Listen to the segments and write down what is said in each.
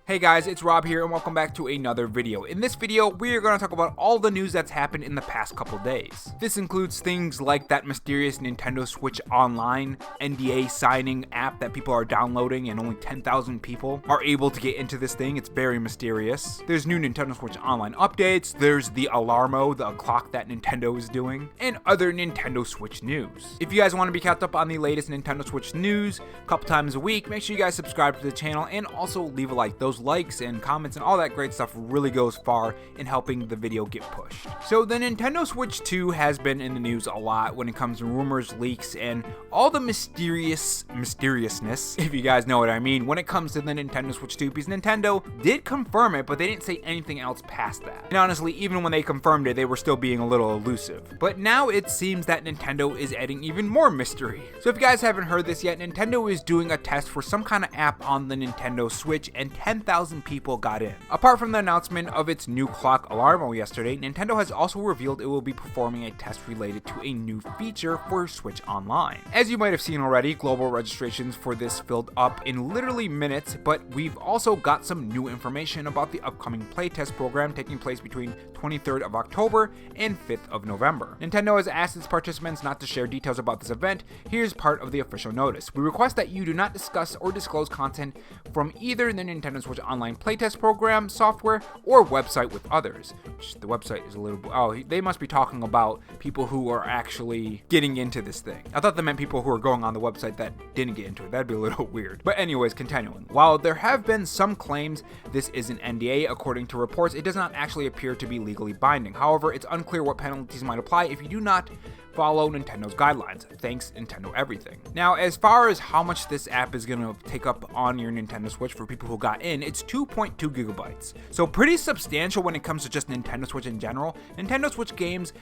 Hey guys, it's Rob here and welcome back to another video. In this video, we are going to talk about all the news that's happened in the past couple days. This includes things like that mysterious Nintendo Switch Online NDA signing app that people are downloading and only 10,000 people are able to get into this thing. It's very mysterious. There's new Nintendo Switch Online updates, there's the alarmo, the clock that Nintendo is doing, and other Nintendo Switch news. If you guys want to be kept up on the latest Nintendo Switch news a couple times a week, make sure you guys subscribe to the channel and also leave a like. Those likes and comments and all that great stuff really goes far in helping the video get pushed. So the Nintendo Switch 2 has been in the news a lot when it comes to rumors, leaks, and all the mysteriousness, if you guys know what I mean, when it comes to the Nintendo Switch 2, because Nintendo did confirm it, but they didn't say anything else past that. And honestly, even when they confirmed it, they were still being a little elusive. But now it seems that Nintendo is adding even more mystery. So if you guys haven't heard this yet, Nintendo is doing a test for some kind of app on the Nintendo Switch, and 10,000 people got in. Apart from the announcement of its new clock alarmo yesterday, Nintendo has also revealed it will be performing a test related to a new feature for Switch Online. As you might have seen already, global registrations for this filled up in literally minutes, but we've also got some new information about the upcoming playtest program taking place between 23rd of October and 5th of November. Nintendo has asked its participants not to share details about this event. Here's part of the official notice. We request that you do not discuss or disclose content from either the Nintendo Switch Online playtest program, software, or website with others. Which the website is a little... Oh, they must be talking about people who are actually getting into this thing. I thought they meant people who are going on the website that didn't get into it. That'd be a little weird. But anyways, continuing. While there have been some claims this is an NDA, according to reports, it does not actually appear to be legally binding. However, it's unclear what penalties might apply if you do not follow Nintendo's guidelines. Thanks, Nintendo everything. Now, as far as how much this app is going to take up on your Nintendo Switch for people who got in, it's 2.2 gigabytes. So pretty substantial when it comes to just Nintendo Switch in general. Nintendo Switch games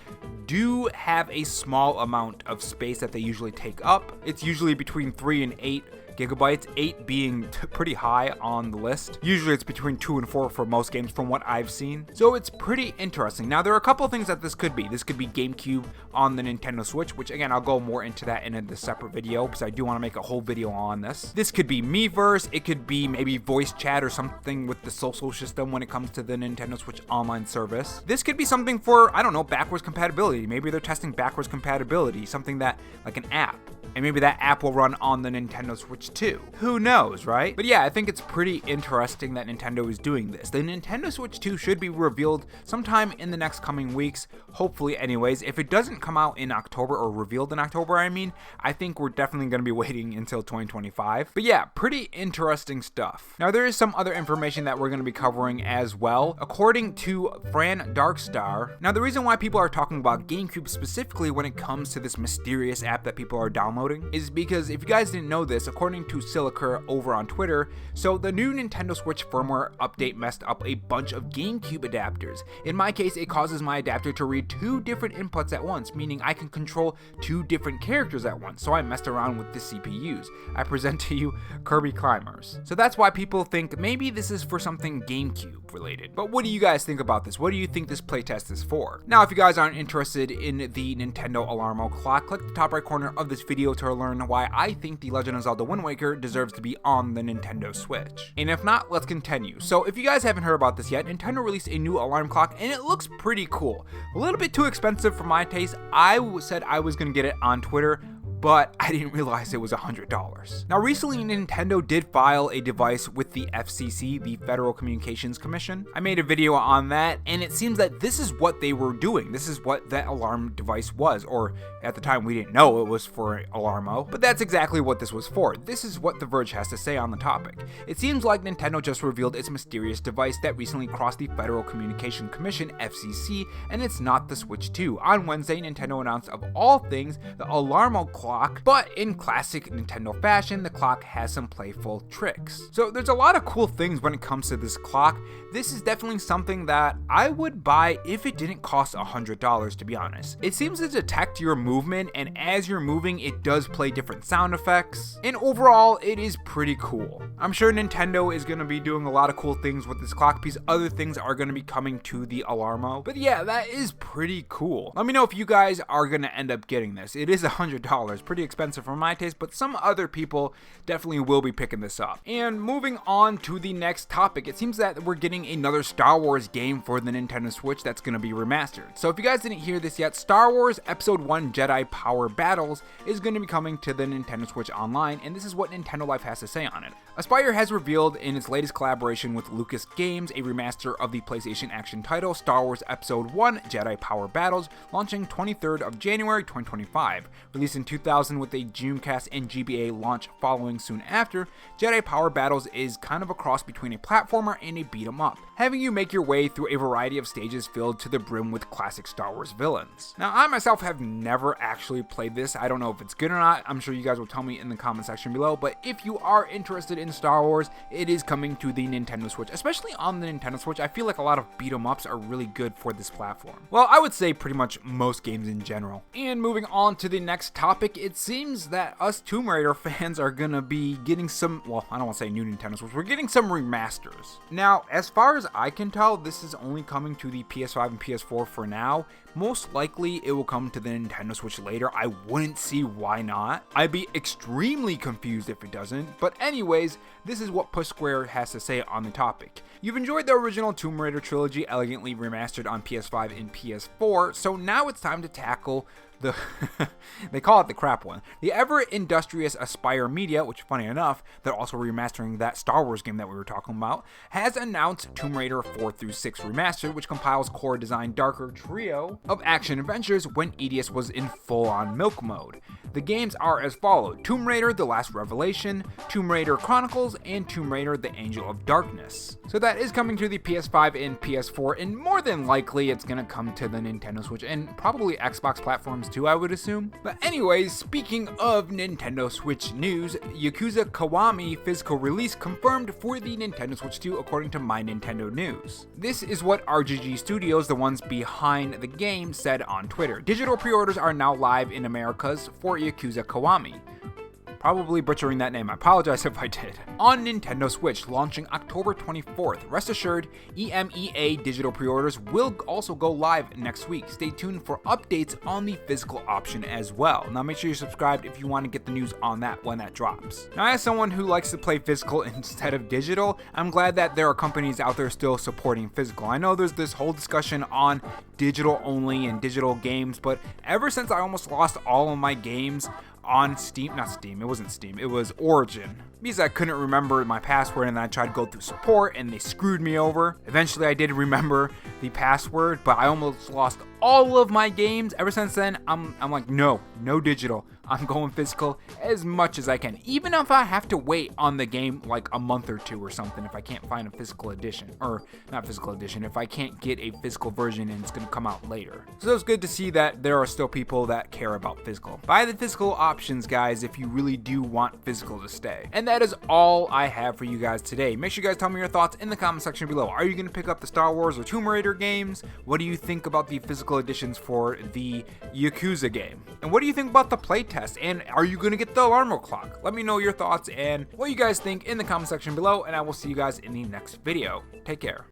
do have a small amount of space that they usually take up. It's usually between 3 and 8 gigabytes, 8 being pretty high on the list. Usually it's between 2 and 4 for most games from what I've seen. So it's pretty interesting. Now there are a couple of things that this could be. This could be GameCube on the Nintendo Switch, which again, I'll go more into that in a separate video because I do want to make a whole video on this. This could be Miiverse. It could be maybe voice chat or something with the social system when it comes to the Nintendo Switch Online service. This could be something for, I don't know, backwards compatibility. Maybe they're testing backwards compatibility, something that like an app. And maybe that app will run on the Nintendo Switch 2. Who knows, right? But yeah, I think it's pretty interesting that Nintendo is doing this. The Nintendo Switch 2 should be revealed sometime in the next coming weeks, hopefully anyways. If it doesn't come out in October, or revealed in October, I think we're definitely going to be waiting until 2025. But yeah, pretty interesting stuff. Now there is some other information that we're going to be covering as well. According to Fran Darkstar, now the reason why people are talking about GameCube specifically when it comes to this mysterious app that people are downloading is because if you guys didn't know this, according to Silica over on Twitter, so the new Nintendo Switch firmware update messed up a bunch of GameCube adapters. In my case, it causes my adapter to read 2 different inputs at once, meaning I can control 2 different characters at once. So I messed around with the CPUs. I present to you Kirby Climbers. So that's why people think maybe this is for something GameCube related. But what do you guys think about this? What do you think this playtest is for? Now, if you guys aren't interested in the Nintendo Alarmo clock, click the top right corner of this video to learn why I think The Legend of Zelda Wind Waker deserves to be on the Nintendo Switch. And if not, let's continue. So if you guys haven't heard about this yet, Nintendo released a new alarm clock and it looks pretty cool. A little bit too expensive for my taste. I said I was gonna get it on Twitter, but I didn't realize it was $100. Now recently Nintendo did file a device with the FCC, the Federal Communications Commission. I made a video on that and it seems that this is what they were doing. This is what that alarm device was, or at the time we didn't know it was for alarmo, but that's exactly what this was for. This is what The Verge has to say on the topic. It seems like Nintendo just revealed its mysterious device that recently crossed the Federal Communications Commission, FCC, and it's not the Switch 2. On Wednesday, Nintendo announced of all things the alarmo clock, but in classic Nintendo fashion, the clock has some playful tricks. So there's a lot of cool things when it comes to this clock. This is definitely something that I would buy if it didn't cost $100, to be honest. It seems to detect your movement, and as you're moving, it does play different sound effects, and overall, it is pretty cool. I'm sure Nintendo is going to be doing a lot of cool things with this clock piece. Other things are going to be coming to the alarmo, but yeah, that is pretty cool. Let me know if you guys are going to end up getting this. It is $100. $60. Pretty expensive for my taste, but some other people definitely will be picking this up. And moving on to the next topic, it seems that we're getting another Star Wars game for the Nintendo Switch that's going to be remastered. So if you guys didn't hear this yet, Star Wars Episode 1 Jedi Power Battles is going to be coming to the Nintendo Switch Online, and this is what Nintendo Life has to say on it. Aspyr has revealed in its latest collaboration with Lucas Games a remaster of the PlayStation action title Star Wars Episode 1 Jedi Power Battles, launching 23rd of January 2025. Released in 2000 with a Dreamcast and GBA launch following soon after, Jedi Power Battles is kind of a cross between a platformer and a beat-em-up, having you make your way through a variety of stages filled to the brim with classic Star Wars villains. Now, I myself have never actually played this. I don't know if it's good or not. I'm sure you guys will tell me in the comment section below, but if you are interested in Star Wars, it is coming to the Nintendo Switch. Especially on the Nintendo Switch, I feel like a lot of beat-em-ups are really good for this platform. Well, I would say pretty much most games in general. And moving on to the next topic, it seems that us Tomb Raider fans are gonna be getting some, well, I don't want to say new Nintendo Switch, we're getting some remasters. Now, as far as I can tell, this is only coming to the PS5 and PS4 for now. Most likely it will come to the Nintendo Switch later. I wouldn't see why not. I'd be extremely confused if it doesn't. But anyways, this is what Push Square has to say on the topic. You've enjoyed the original Tomb Raider trilogy elegantly remastered on PS5 and PS4, so now it's time to tackle the they call it the crap one. The ever industrious Aspyr Media, which funny enough, they're also remastering that Star Wars game that we were talking about, has announced Tomb Raider 4 through 6 Remastered, which compiles core design darker trio of action adventures when Edius was in full-on milk mode. The games are as follows: Tomb Raider The Last Revelation, Tomb Raider Chronicles, and Tomb Raider The Angel of Darkness. So that is coming to the PS5 and PS4, and more than likely it's gonna come to the Nintendo Switch and probably Xbox platforms too, I would assume. But anyways, speaking of Nintendo Switch news, Yakuza Kiwami physical release confirmed for the Nintendo Switch 2 according to My Nintendo News. This is what RGG Studios, the ones behind the game, said on Twitter. Digital pre-orders are now live in Americas for Yakuza Kiwami. Probably butchering that name, I apologize if I did. On Nintendo Switch, launching October 24th. Rest assured, EMEA digital pre-orders will also go live next week. Stay tuned for updates on the physical option as well. Now make sure you're subscribed if you want to get the news on that when that drops. Now, as someone who likes to play physical instead of digital, I'm glad that there are companies out there still supporting physical. I know there's this whole discussion on digital only and digital games, but ever since I almost lost all of my games on Steam, not Steam, it wasn't Steam, it was Origin, because I couldn't remember my password and I tried to go through support and they screwed me over. Eventually I did remember the password, but I almost lost all of my games. Ever since then, I'm like, no digital. I'm going physical as much as I can, even if I have to wait on the game like a month or two or something if I can't find a physical edition, or not physical edition, if I can't get a physical version and it's going to come out later. So it's good to see that there are still people that care about physical. Buy the physical options, guys, if you really do want physical to stay. And that is all I have for you guys today. Make sure you guys tell me your thoughts in the comment section below. Are you going to pick up the Star Wars or Tomb Raider games? What do you think about the physical editions for the Yakuza game? And what do you think about the playtest? And are you going to get the alarmo clock? Let me know your thoughts and what you guys think in the comment section below, and I will see you guys in the next video. Take care.